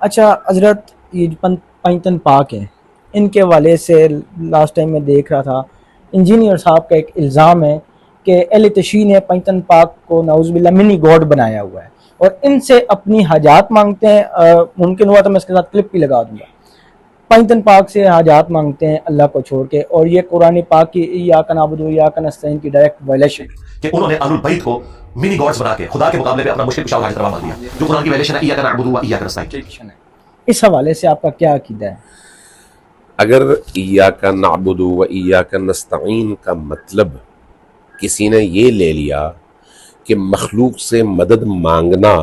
اچھا حضرت، یہ پنجتن پاک ہیں، ان کے حوالے سے لاسٹ ٹائم میں دیکھ رہا تھا انجینئر صاحب کا ایک الزام ہے کہ اہل تشیع نے پنجتن پاک کو نعوذ باللہ منی گاڈ بنایا ہوا ہے اور ان سے اپنی حاجات مانگتے ہیں. ممکن ہوا تو میں اس کے ساتھ کلپ بھی لگا دوں گا. پنجتن پاک سے حاجات مانگتے ہیں اللہ کو چھوڑ کے، اور یہ قرآن پاک کی ایاک نعبد و ایاک نستعین کی ڈائریکٹ وائلیشن کہ انہوں نے اہل البیت کو منی گاڈز بنا کے خدا کے مقابلے پہ اپنا مشرک کشا حاجت روا مان دیا، جو قرآن کی وائلیشن ہے ایاک نعبد و ایاک نستعین. اس حوالے سے آپ کا کیا عقیدہ ہے؟ اگر ایاک نعبد و ایاک نستعین کا مطلب کسی نے یہ لے لیا کہ مخلوق سے مدد مانگنا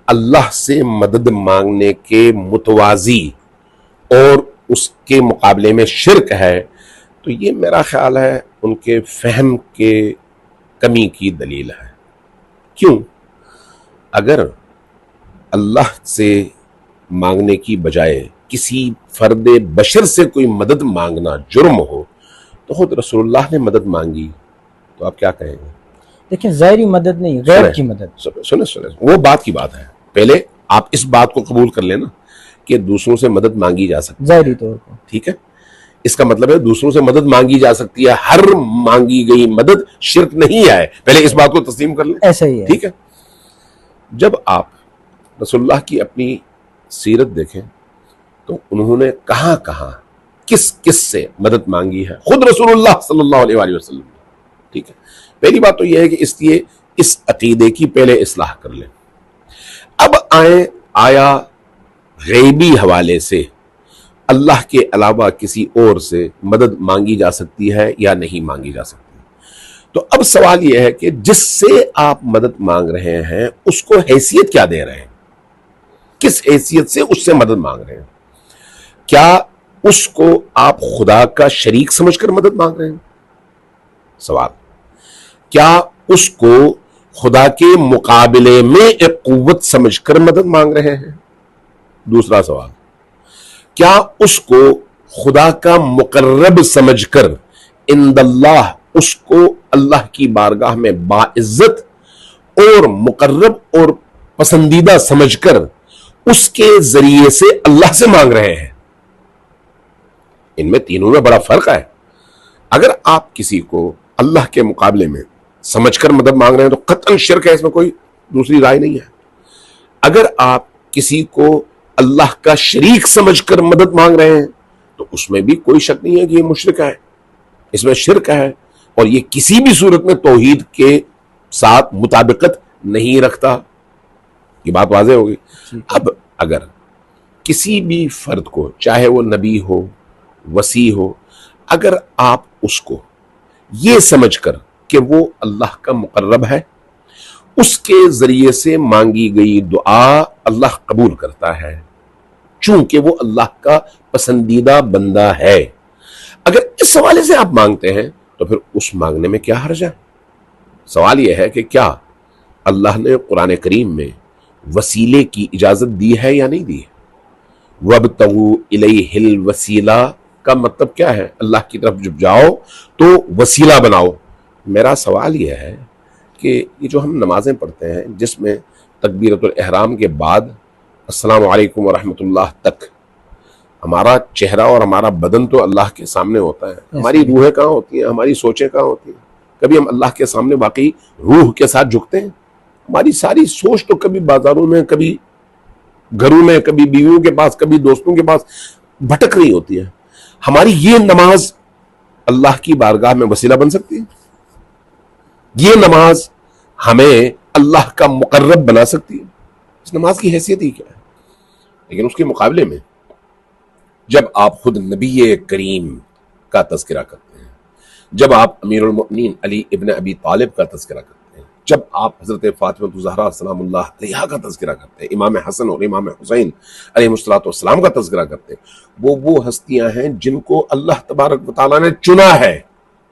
اللہ سے مدد مانگنے کے متوازی اور اس کے مقابلے میں شرک ہے، تو یہ میرا خیال ہے ان کے فہم کے کمی کی دلیل ہے. کیوں؟ اگر اللہ سے مانگنے کی بجائے کسی فرد بشر سے کوئی مدد مانگنا جرم ہو تو خود رسول اللہ نے مدد مانگی تو آپ کیا کہیں گے؟ دیکھیں ظاہری مدد نہیں، غیر کی مدد. سنیں وہ بات کی بات ہے. پہلے آپ اس بات کو قبول کر لینا کہ دوسروں سے مدد مانگی جا سکتی ہے ظاہری طور پر، ٹھیک ہے. اس کا مطلب ہے دوسروں سے مدد مانگی جا سکتی ہے، ہر مانگی گئی مدد شرک نہیں ہے. پہلے اس بات کو تسلیم کر لیں، ایسا ہی ہے. ٹھیک ہے. جب آپ رسول اللہ کی اپنی سیرت دیکھیں تو انہوں نے کہاں کہاں کس کس سے مدد مانگی ہے، خود رسول اللہ صلی اللہ علیہ وآلہ وسلم. ٹھیک ہے. پہلی بات تو یہ ہے کہ اس لیے اس عقیدے کی پہلے اصلاح کر لیں. اب آیا غیبی حوالے سے اللہ کے علاوہ کسی اور سے مدد مانگی جا سکتی ہے یا نہیں مانگی جا سکتی؟ تو اب سوال یہ ہے کہ جس سے آپ مدد مانگ رہے ہیں اس کو حیثیت کیا دے رہے ہیں؟ کس حیثیت سے اس سے مدد مانگ رہے ہیں؟ کیا اس کو آپ خدا کا شریک سمجھ کر مدد مانگ رہے ہیں؟ سوال. کیا اس کو خدا کے مقابلے میں ایک قوت سمجھ کر مدد مانگ رہے ہیں؟ دوسرا سوال. کیا اس کو خدا کا مقرب سمجھ کر عند اللہ اس کو اللہ کی بارگاہ میں باعزت اور مقرب اور پسندیدہ سمجھ کر اس کے ذریعے سے اللہ سے مانگ رہے ہیں؟ ان میں تینوں میں بڑا فرق ہے. اگر آپ کسی کو اللہ کے مقابلے میں سمجھ کر مدد مانگ رہے ہیں تو قطعاً شرک ہے، اس میں کوئی دوسری رائے نہیں ہے. اگر آپ کسی کو اللہ کا شریک سمجھ کر مدد مانگ رہے ہیں تو اس میں بھی کوئی شک نہیں ہے کہ یہ مشرک ہے، اس میں شرک ہے اور یہ کسی بھی صورت میں توحید کے ساتھ مطابقت نہیں رکھتا. یہ بات واضح ہوگی. اب اگر کسی بھی فرد کو، چاہے وہ نبی ہو، وصی ہو، اگر آپ اس کو یہ سمجھ کر کہ وہ اللہ کا مقرب ہے، اس کے ذریعے سے مانگی گئی دعا اللہ قبول کرتا ہے چونکہ وہ اللہ کا پسندیدہ بندہ ہے، اگر اس حوالے سے آپ مانگتے ہیں تو پھر اس مانگنے میں کیا حرج ہے؟ سوال یہ ہے کہ کیا اللہ نے قرآن کریم میں وسیلے کی اجازت دی ہے یا نہیں دی ہے؟ وَابْتَغُوا إِلَيْهِ الْوَسِيلَةَ کا مطلب کیا ہے؟ اللہ کی طرف جب جاؤ تو وسیلہ بناؤ. میرا سوال یہ ہے کہ یہ جو ہم نمازیں پڑھتے ہیں جس میں تکبیرۃ الاحرام کے بعد السلام علیکم ورحمۃ اللہ تک ہمارا چہرہ اور ہمارا بدن تو اللہ کے سامنے ہوتا ہے، ہماری روحیں کہاں ہوتی ہیں، ہماری سوچیں کہاں ہوتی ہیں؟ کبھی ہم اللہ کے سامنے واقعی روح کے ساتھ جھکتے ہیں؟ ہماری ساری سوچ تو کبھی بازاروں میں، کبھی گھروں میں، کبھی بیویوں کے پاس، کبھی دوستوں کے پاس بھٹک رہی ہوتی ہے. ہماری یہ نماز اللہ کی بارگاہ میں وسیلہ بن سکتی ہے؟ یہ نماز ہمیں اللہ کا مقرب بنا سکتی ہے؟ اس نماز کی حیثیت ہی کیا ہے؟ لیکن اس کے مقابلے میں جب آپ خود نبی کریم کا تذکرہ کرتے ہیں، جب آپ امیر المؤمنین علی ابن ابی طالب کا تذکرہ کرتے ہیں، جب آپ حضرت فاطمہ الزہرا سلام اللہ علیہا کا تذکرہ کرتے ہیں، امام حسن اور امام حسین علیہ السلام کا تذکرہ کرتے ہیں، وہ ہستیاں ہیں جن کو اللہ تبارک و تعالیٰ نے چنا ہے،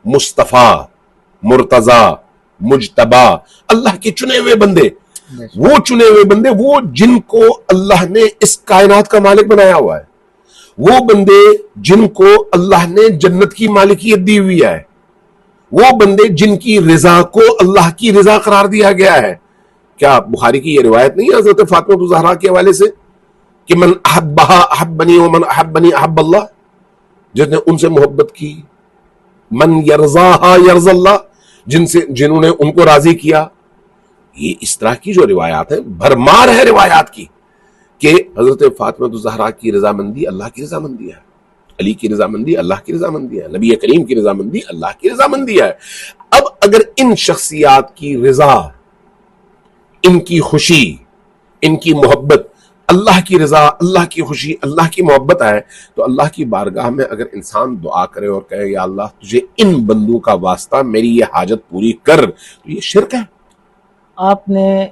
مصطفیٰ، مرتضی، مجتبی، اللہ کے چنے ہوئے بندے. وہ چنے ہوئے بندے، وہ جن کو اللہ نے اس کائنات کا مالک بنایا ہوا ہے، وہ بندے جن کو اللہ نے جنت کی مالکیت دی ہوئی ہے، وہ بندے جن کی رضا کو اللہ کی رضا قرار دیا گیا ہے. کیا بخاری کی یہ روایت نہیں ہے حضرت فاطمہ الزہرا کے حوالے سے کہ من احبہا احبنی ومن احبنی احب اللہ، جس نے ان سے محبت کی، من یرضاہا یرض اللہ، جنہوں نے ان کو راضی کیا. یہ اس طرح کی جو روایات ہیں، بھرمار ہے روایات کی کہ حضرت فاطمہ الزہرا کی رضامندی اللہ کی رضامندی ہے، علی کی رضامندی اللہ کی رضامندی ہے، نبی کریم کی رضامندی اللہ کی رضامندی ہے. اب اگر ان شخصیات کی رضا، ان کی خوشی، ان کی محبت، اللہ کی رضا، اللہ کی خوشی، اللہ کی محبت ہے، تو اللہ کی بارگاہ میں اگر انسان دعا کرے اور کہے یا اللہ تجھے ان بندوں کا واسطہ میری یہ حاجت پوری کر، تو یہ شرک ہے. آپ نے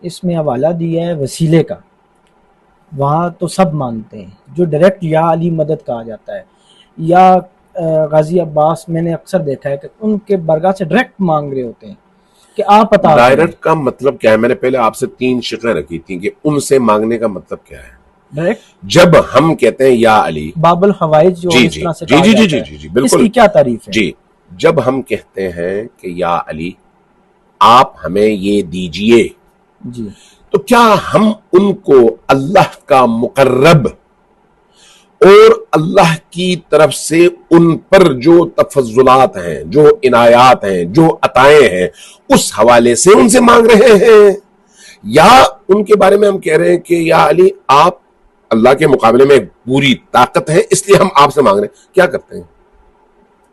اس میں حوالہ دیا ہے وسیلے کا، وہاں تو سب مانتے ہیں. جو ڈائریکٹ یا علی مدد کہا جاتا ہے یا غازی عباس، میں نے اکثر دیکھا ہے کہ ان کے برگاہ سے ڈائریکٹ مانگ رہے ہوتے ہیں کہ آپ عطا کریں. ڈائریکٹ کا مطلب کیا ہے؟ میں نے پہلے آپ سے 3 شقیں رکھی تھیں کہ ان سے مانگنے کا مطلب کیا ہے. ڈائریکٹ جب ہم کہتے ہیں یا علی، باب الحوائج جو اس طرح سے کہا جی جاتا ہے، اس بالکل کی کیا تعریف ہے؟ جی، جب ہم کہتے ہیں کہ یا علی آپ ہمیں یہ دیجئے، جی تو کیا ہم ان کو اللہ کا مقرب اور اللہ کی طرف سے ان پر جو تفضلات ہیں، جو عنایات ہیں، جو عطائیں ہیں، اس حوالے سے ان سے مانگ رہے ہیں، یا ان کے بارے میں ہم کہہ رہے ہیں کہ یا علی آپ اللہ کے مقابلے میں پوری طاقت ہے اس لیے ہم آپ سے مانگ رہے ہیں؟ کیا کرتے ہیں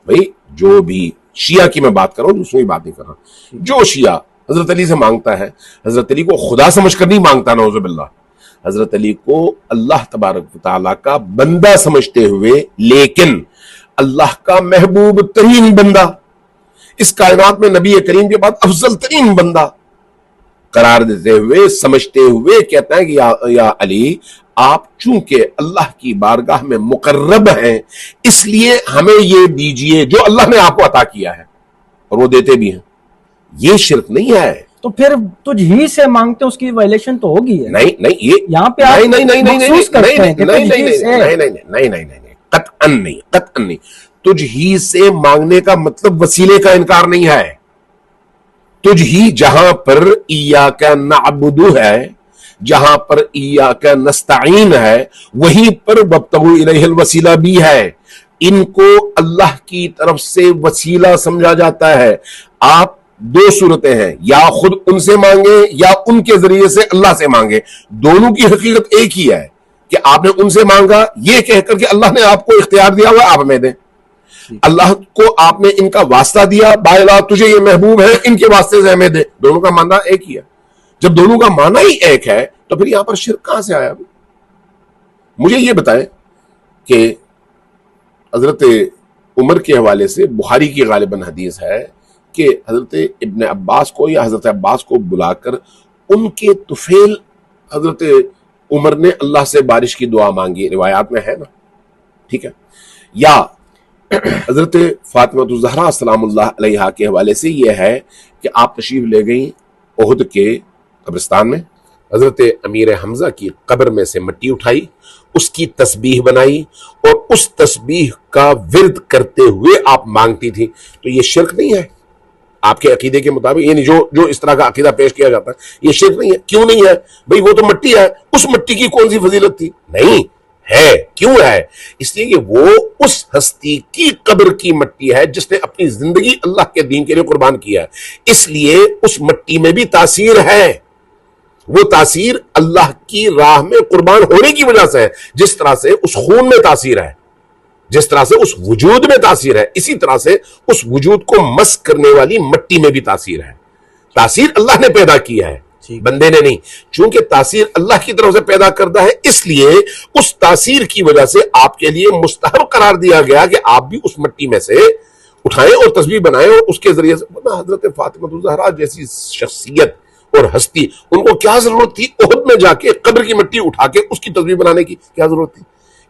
بھائی؟ جو بھی شیعہ کی میں بات کر رہا ہوں، دوسروں کی بات نہیں کر رہا. جو شیعہ حضرت علی سے مانگتا ہے، حضرت علی کو خدا سمجھ کر نہیں مانگتا، نعوذ باللہ، حضرت علی کو اللہ تبارک و تعالیٰ کا بندہ سمجھتے ہوئے، لیکن اللہ کا محبوب ترین بندہ، اس کائنات میں نبی کریم کے بعد افضل ترین بندہ قرار دیتے ہوئے، سمجھتے ہوئے کہتا ہے کہ یا علی آپ چونکہ اللہ کی بارگاہ میں مقرب ہیں اس لیے ہمیں یہ دیجئے جو اللہ نے آپ کو عطا کیا ہے، اور وہ دیتے بھی ہیں. یہ شرک نہیں ہے. تو پھر تجھ ہی سے مانگتے اس کی وائلیشن تو ہوگی ہے. نہیں یہ یہاں پہ آپ محسوس کرتے ہیں کہ تجھ ہی سے، نہیں، قطعاً نہیں. تجھ ہی سے مانگنے کا مطلب وسیلے کا انکار نہیں ہے. تجھ ہی جہاں پر ایاک نعبد ہے، جہاں پر ایاک نستعین ہے، وہیں پر وابتغوا الیہ الوسیلہ بھی ہے. ان کو اللہ کی طرف سے وسیلہ سمجھا جاتا ہے. آپ 2 صورتیں ہیں، یا خود ان سے مانگے یا ان کے ذریعے سے اللہ سے مانگے. دونوں کی حقیقت ایک ہی ہے کہ آپ نے ان سے مانگا یہ کہہ کر کہ اللہ نے آپ کو اختیار دیا ہوا آپ ہمیں دیں. اللہ کو آپ نے ان کا واسطہ دیا، بالا تجھے یہ محبوب ہے ان کے واسطے سے ہمیں دے. دونوں کا معنی ایک ہی ہے. جب دونوں کا معنی ہی ایک ہے تو پھر یہاں پر شرک کہاں سے آیا؟ مجھے یہ بتائیں کہ حضرت عمر کے حوالے سے بخاری کی غالباً حدیث ہے کہ حضرت ابن عباس کو یا حضرت عباس کو بلا کر ان کے طفیل حضرت عمر نے اللہ سے بارش کی دعا مانگی. روایات میں ہے نا، ٹھیک ہے. یا حضرت فاطمہ الزہرا سلام اللہ علیہا کے حوالے سے یہ ہے کہ آپ تشریف لے گئیں احد کے قبرستان میں، حضرت امیر حمزہ کی قبر میں سے مٹی اٹھائی، اس کی تسبیح بنائی اور اس تسبیح کا ورد کرتے ہوئے آپ مانگتی تھی. تو یہ شرک نہیں ہے آپ کے عقیدے کے مطابق؟ یعنی جو اس طرح کا عقیدہ پیش کیا جاتا ہے یہ شرک نہیں ہے. کیوں نہیں ہے بھئی؟ وہ تو مٹی ہے، اس مٹی کی کون سی فضیلت تھی؟ نہیں ہے. کیوں ہے؟ اس لیے کہ وہ اس ہستی کی قبر کی مٹی ہے جس نے اپنی زندگی اللہ کے دین کے لیے قربان کیا ہے. اس لیے اس مٹی میں بھی تاثیر ہے. وہ تاثیر اللہ کی راہ میں قربان ہونے کی وجہ سے ہے. جس طرح سے اس خون میں تاثیر ہے، جس طرح سے اس وجود میں تاثیر ہے، اسی طرح سے اس وجود کو مس کرنے والی مٹی میں بھی تاثیر ہے. تاثیر اللہ نے پیدا کیا ہے، بندے نے نہیں. چونکہ تاثیر اللہ کی طرف سے پیدا کردہ ہے، اس لیے اس تاثیر کی وجہ سے آپ کے لیے مستحب قرار دیا گیا کہ آپ بھی اس مٹی میں سے اٹھائیں اور تسبیح بنائیں اور اس کے ذریعے سے. حضرت فاطمہ الزہرا جیسی شخصیت اور ہستی، ان کو کیا ضرورت تھی احد میں جا کے قبر کی مٹی اٹھا کے اس کی تسبیح بنانے کی؟ کیا ضرورت تھی؟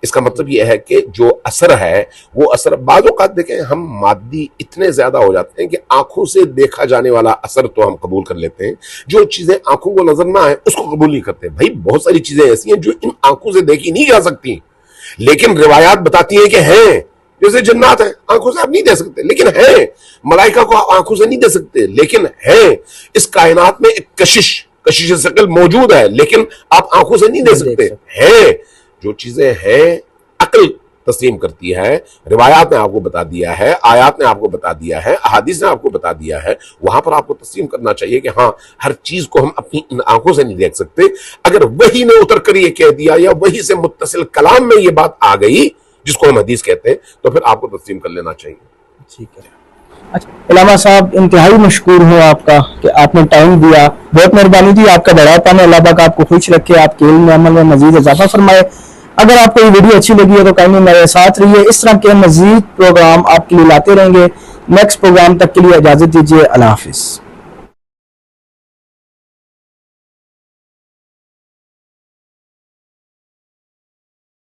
اس کا مطلب یہ ہے کہ جو اثر ہے وہ اثر بعض اوقات دیکھیں ہم مادی اتنے زیادہ ہو جاتے ہیں کہ آنکھوں سے دیکھا جانے والا اثر تو ہم قبول کر لیتے ہیں، جو چیزیں آنکھوں کو نظر نہ آئے اس کو قبول نہیں کرتے. بھائی بہت ساری چیزیں ایسی ہیں جو ان آنکھوں سے دیکھی نہیں جا سکتی لیکن روایات بتاتی ہیں کہ ہیں. جیسے جنات ہیں، آنکھوں سے آپ نہیں دے سکتے لیکن ہیں. ملائکہ کو آپ آنکھوں سے نہیں دے سکتے لیکن ہیں. اس کائنات میں ایک کشش کشش ثقل موجود ہے لیکن آپ آنکھوں سے نہیں دیکھ سکتے ہیں. جو چیزیں ہیں عقل تسلیم کرتی ہے, روایات نے آپ کو بتا دیا ہے, آیات نے آپ کو بتا دیا ہے, احادیث نے آپ کو بتا دیا ہے, وہاں پر آپ کو تسلیم کرنا چاہیے کہ ہاں ہر چیز کو ہم اپنی ان آنکھوں سے نہیں دیکھ سکتے. اگر وہی نے اتر کر یہ کہہ دیا یا وہی سے متصل کلام میں یہ بات آ گئی جس کو ہم حدیث کہتے ہیں تو پھر آپ کو تسلیم کر لینا چاہیے. ٹھیک ہے. اچھا علامہ صاحب انتہائی مشکور ہوں آپ کا کہ آپ نے ٹائم دیا, بہت مہربانی تھی آپ کا بڑا پانے. اللہ پاک آپ کو خوش رکھے, آپ کے علم عمل میں مزید اضافہ فرمائے. اگر آپ کو یہ ویڈیو اچھی لگی ہے تو کہیں میرے ساتھ رہیے, اس طرح کے مزید پروگرام آپ کے لیے لاتے رہیں گے. نیکسٹ پروگرام تک کے لیے اجازت دیجیے, اللہ حافظ.